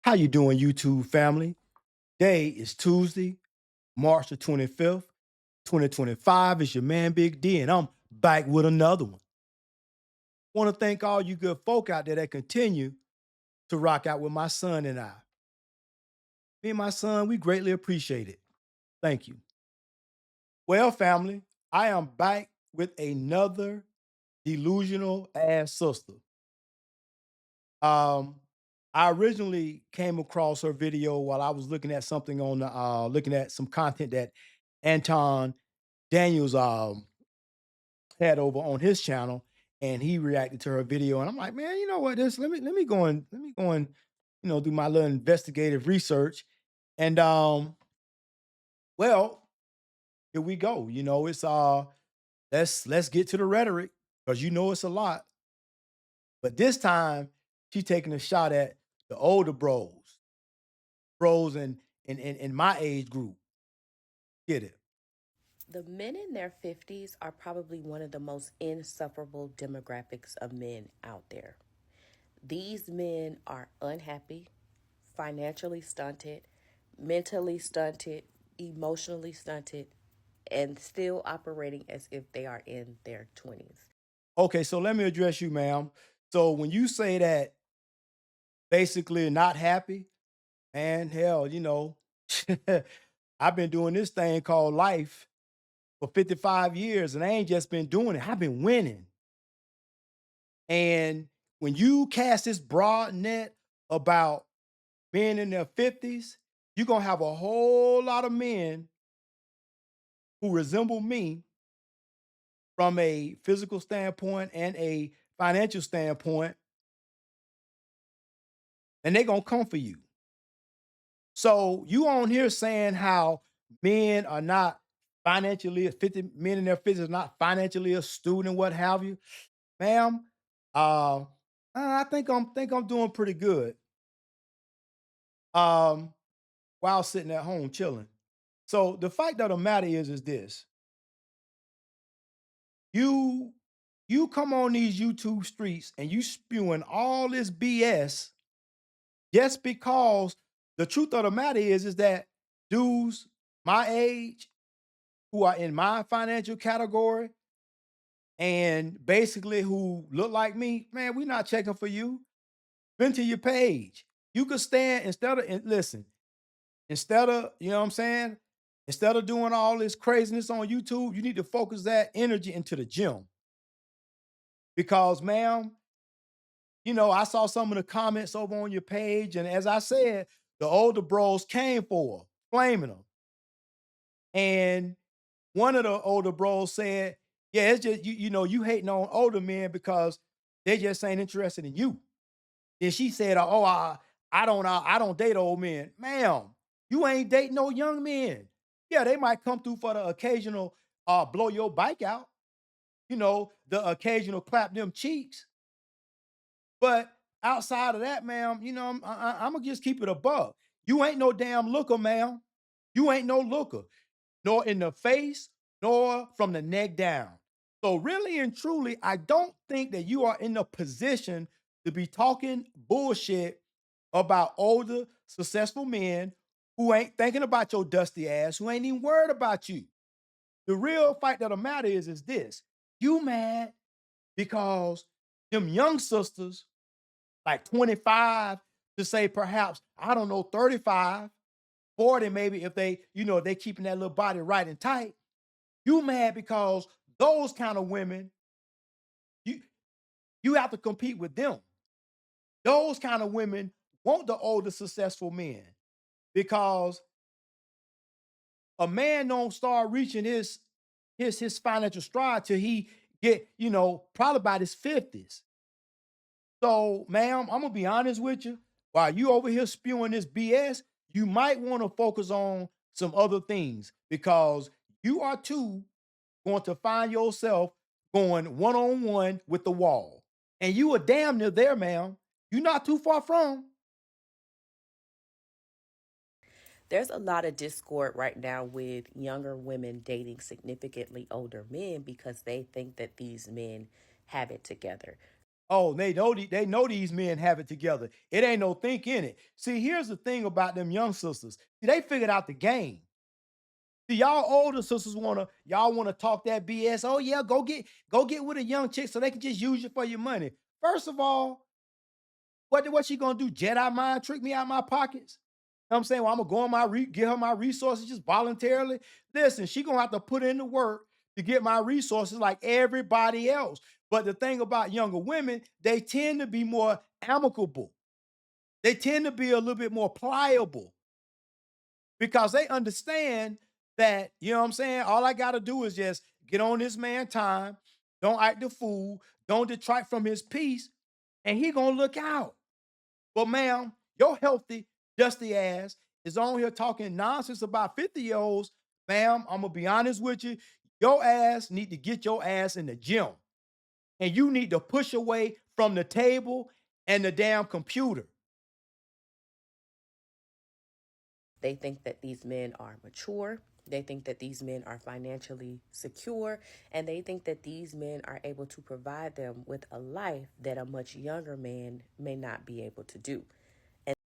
How you doing, YouTube family? Today is Tuesday, March the 25th, 2025. It's your man Big D, and I'm back with another one. Want to thank all you good folk out there that continue to rock out with my son and I. Me and my son, we greatly appreciate it. Thank you. Well, family, I am back with another delusional ass sister. Um, I originally came across her video while I was looking at something on the looking at some content that Anton Daniels had over on his channel, and he reacted to her video. And I'm like, man, you know what? This let me go and do my little investigative research. And well, here we go. It's let's get to the rhetoric because it's a lot. But this time she's taking a shot at the older bros in my age group. Get it. The men in their 50s are probably one of the most insufferable demographics of men out there. These men are unhappy, financially stunted, mentally stunted, emotionally stunted, and still operating as if they are in their 20s. Okay, so let me address you, ma'am. So when you say that basically not happy, man, hell, I've been doing this thing called life for 55 years, and I ain't just been doing it. I've been winning. And when you cast this broad net about men in their 50s, you're gonna have a whole lot of men who resemble me from a physical standpoint and a financial standpoint, and they're gonna come for you. So you on here saying how men are not financially 50 men in their 50s are not financially astute and what have you, ma'am. Uh, I think I'm doing pretty good. Um, while sitting at home chilling. So the fact of the matter is this: you you come on these YouTube streets and you spewing all this BS just because the truth of the matter is that dudes my age who are in my financial category and basically who look like me, man, we not checking for you. Been to your page. You could stand instead of and listen, instead of, you know what I'm saying? Instead of doing all this craziness on YouTube, you need to focus that energy into the gym. Because, ma'am, I saw some of the comments over on your page, and as I said, the older bros came for her, flaming them. And one of the older bros said, "Yeah, it's just you hating on older men because they just ain't interested in you." Then she said, "Oh, I don't date old men, ma'am. You ain't dating no young men. Yeah, they might come through for the occasional blow your bike out, the occasional clap them cheeks, but outside of that, ma'am, I'm gonna just keep it above. You ain't no damn looker, ma'am. You ain't no looker, nor in the face, nor from the neck down. So, really and truly, I don't think that you are in a position to be talking bullshit about older, successful men who ain't thinking about your dusty ass, who ain't even worried about you. The real fact of the matter is this: you mad because them young sisters like 25 to say perhaps, I don't know, 35, 40 maybe if they keeping that little body right and tight. You mad because those kind of women, you you have to compete with them. Those kind of women want the older successful men because a man don't start reaching his financial stride till he get, probably about his 50s. So, ma'am, I'm gonna be honest with you. While you over here spewing this BS, you might want to focus on some other things because you are too going to find yourself going one on one with the wall. And you are damn near there, ma'am. You're not too far from. There's a lot of discord right now with younger women dating significantly older men because they think that these men have it together. Oh, they know these men have it together. It ain't no think in it. See, here's the thing about them young sisters. See, they figured out the game. See, y'all older sisters y'all wanna talk that BS. Oh yeah, go get with a young chick so they can just use you for your money. First of all, what she gonna do? Jedi mind trick me out my pockets? You know what I'm saying? Well, I'm gonna go on give her my resources just voluntarily. Listen, she gonna have to put in the work to get my resources like everybody else. But the thing about younger women, they tend to be more amicable. They tend to be a little bit more pliable because they understand that, you know what I'm saying? All I gotta do is just get on this man time, don't act the fool, don't detract from his peace, and he gonna look out. But ma'am, your healthy, dusty ass is on here talking nonsense about 50-year-olds. Ma'am, I'm gonna be honest with you. Your ass need to get your ass in the gym. And you need to push away from the table and the damn computer. They think that these men are mature. They think that these men are financially secure. And they think that these men are able to provide them with a life that a much younger man may not be able to do.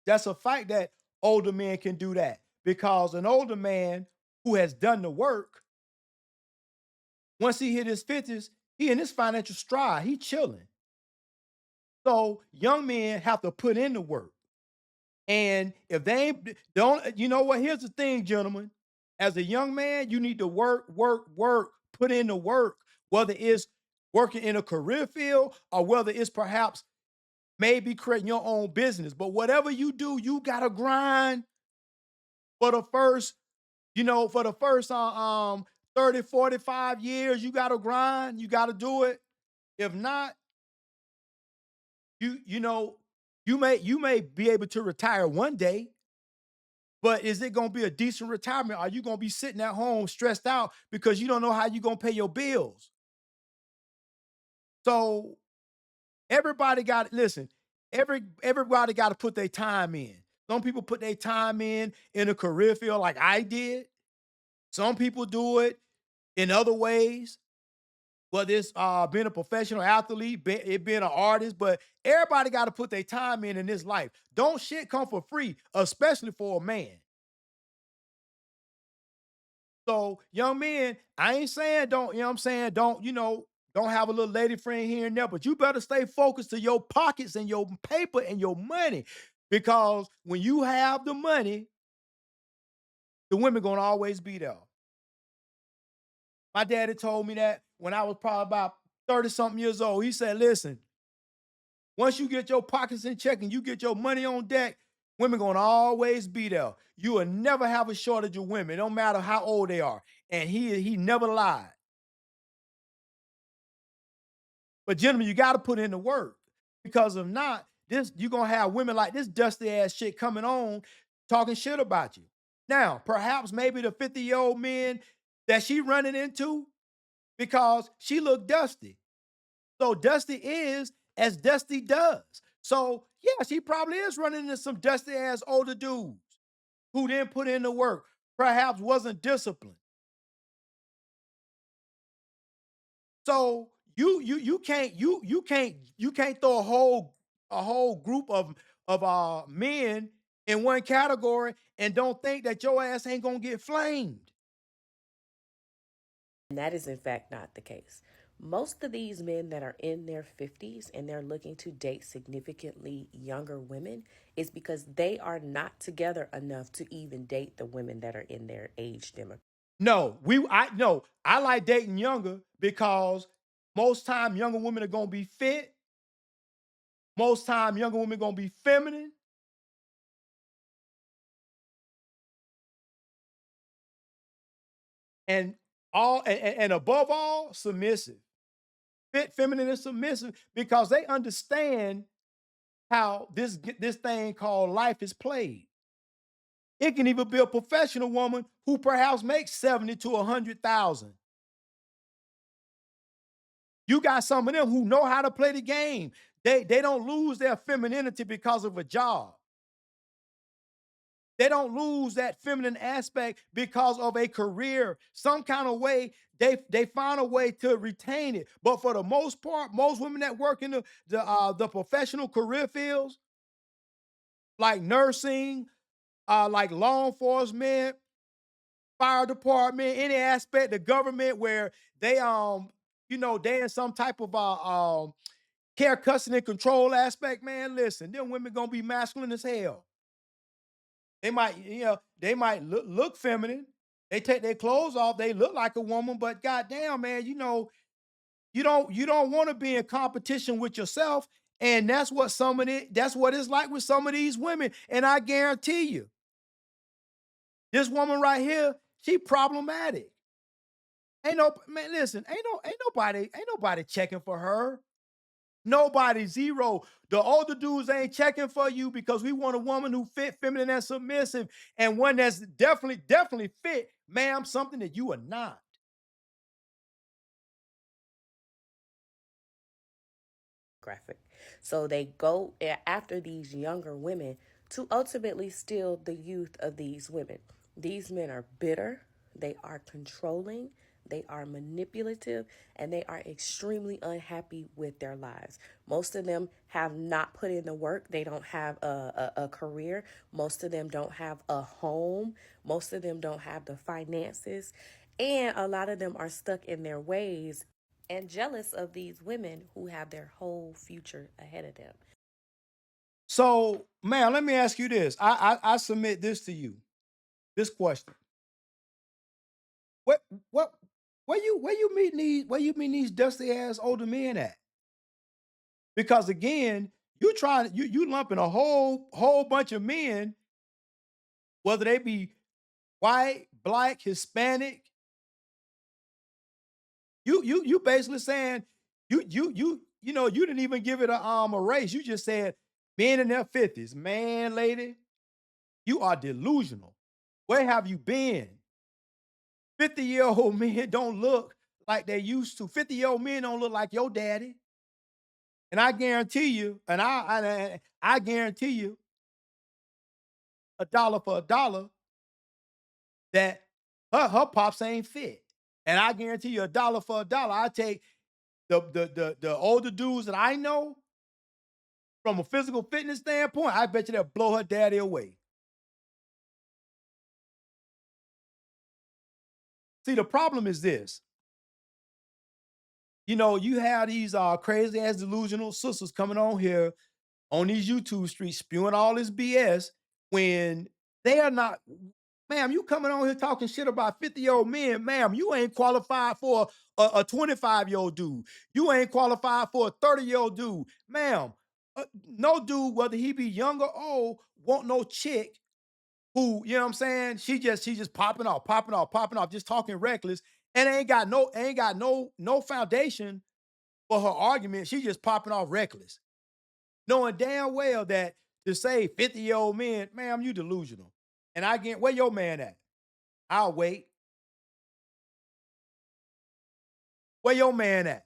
That's a fact that older men can do that because an older man who has done the work, once he hit his 50s, he in his financial stride, he chilling. So young men have to put in the work. And if they ain't don't you know what? Here's the thing, gentlemen. As a young man, you need to work, work, work, put in the work, whether it's working in a career field or whether it's perhaps maybe creating your own business. But whatever you do, you gotta grind for the first, for the first 30, 45 years, you gotta grind, you gotta do it. If not, you know, you may be able to retire one day. But is it gonna be a decent retirement? Are you gonna be sitting at home stressed out because you don't know how you're gonna pay your bills? So everybody got listen, everybody got to put their time in. Some people put their time in a career field like I did. Some people do it in other ways, whether it's being a professional athlete, being an artist, but everybody got to put their time in this life. Don't shit come for free, especially for a man. So, young men, I ain't saying don't, you know what I'm saying, don't have a little lady friend here and there, but you better stay focused to your pockets and your paper and your money. Because when you have the money, the women gonna always be there. My daddy told me that when I was probably about 30 something years old. He said, listen, once you get your pockets in check and you get your money on deck, women gonna always be there. You will never have a shortage of women, no matter how old they are. And he never lied. But gentlemen, you got to put in the work because if not, this you're gonna have women like this dusty ass shit coming on talking shit about you. Now, perhaps maybe the 50-year-old men that she running into because she look dusty. So dusty is as dusty does. So yeah, she probably is running into some dusty ass older dudes who didn't put in the work, perhaps wasn't disciplined. So you can't throw a whole group of men in one category and don't think that your ass ain't gonna get flamed. And that is, in fact, not the case. Most of these men that are in their 50s and they're looking to date significantly younger women is because they are not together enough to even date the women that are in their age demographic. No, I like dating younger because most time younger women are gonna be fit. Most time younger women gonna be feminine and and above all submissive. Fit, feminine, and submissive because they understand how this thing called life is played. It can even be a professional woman who perhaps makes 70 to 100,000. You got some of them who know how to play the game. They don't lose their femininity because of a job. They don't lose that feminine aspect because of a career. Some kind of way they found a way to retain it. But for the most part, most women that work in the professional career fields, like nursing, like law enforcement, fire department, any aspect of government where they they in some type of care, custody, and control aspect, man. Listen, them women gonna be masculine as hell. They might, they might look feminine. They take their clothes off, they look like a woman, but goddamn, man, you don't want to be in competition with yourself. And that's what it's like with some of these women. And I guarantee you, this woman right here, she problematic. Ain't no man, listen, ain't nobody checking for her. Nobody, zero. The older dudes ain't checking for you because we want a woman who fit, feminine, and submissive, and one that's definitely fit, ma'am, something that you are not. Graphic. So they go after these younger women to ultimately steal the youth of these women. These men are bitter, they are controlling, they are manipulative, and they are extremely unhappy with their lives. Most of them have not put in the work. They don't have a career. Most of them don't have a home. Most of them don't have the finances. And a lot of them are stuck in their ways and jealous of these women who have their whole future ahead of them. So, man, let me ask you this. I submit this to you. This question. What what where you meeting these dusty ass older men at? Because again, you lumping a whole bunch of men, whether they be white, black, Hispanic. You basically saying you didn't even give it a race. You just said men in their 50s. Man, lady, you are delusional. Where have you been? 50-year-old men don't look like they used to. 50-year-old men don't look like your daddy. And I guarantee you, I guarantee you a dollar for a dollar that her pops ain't fit. And I guarantee you a dollar for a dollar. I take the older dudes that I know from a physical fitness standpoint, I bet you they'll blow her daddy away. See, the problem is this. You have these crazy ass delusional sisters coming on here on these YouTube streets spewing all this BS when they are not. Ma'am, you coming on here talking shit about 50-year-old men, ma'am, you ain't qualified for a 25-year-old dude. You ain't qualified for a 30-year-old dude. Ma'am, no dude, whether he be young or old, want no chick who, you know what I'm saying? She just popping off, just talking reckless, and ain't got no foundation for her argument. She just popping off reckless, knowing damn well that to say 50-year-old men, ma'am, you delusional. And I get where your man at? I'll wait. Where your man at?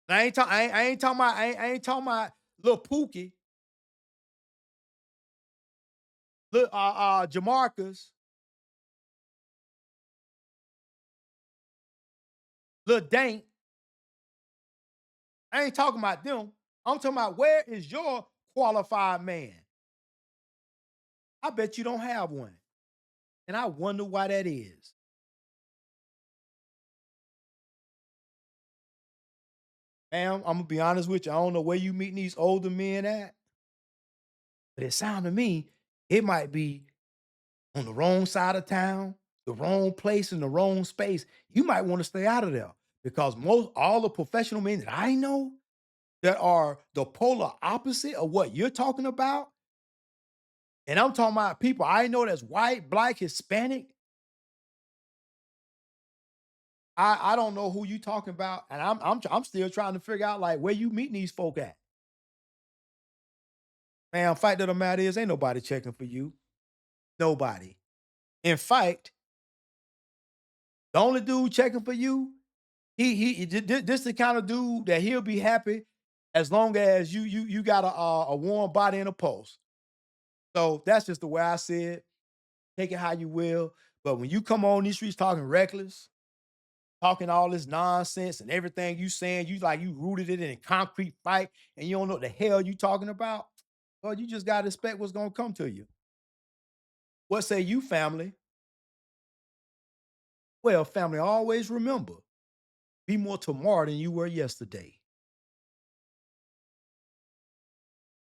I ain't talking about little Pookie, little Jamarcus, little Dank. I ain't talking about them. I'm talking about where is your qualified man? I bet you don't have one. And I wonder why that is. Ma'am, I'm gonna be honest with you. I don't know where you meeting these older men at, but it sounds to me it might be on the wrong side of town, the wrong place in the wrong space. You might want to stay out of there because most all the professional men that I know that are the polar opposite of what you're talking about, and I'm talking about people I know that's white, black, Hispanic. I don't know who you talking about, and I'm still trying to figure out like where you meeting these folk at. Man, fact of the matter is, ain't nobody checking for you. Nobody. In fact, the only dude checking for you, this the kind of dude that he'll be happy as long as you got a warm body and a pulse. So that's just the way I see it. Take it how you will. But when you come on these streets talking reckless, talking all this nonsense and everything you saying, you like you rooted it in a concrete fight and you don't know what the hell you talking about, well, you just gotta expect what's gonna come to you. What say you, family? Well, family, always remember, be more tomorrow than you were yesterday.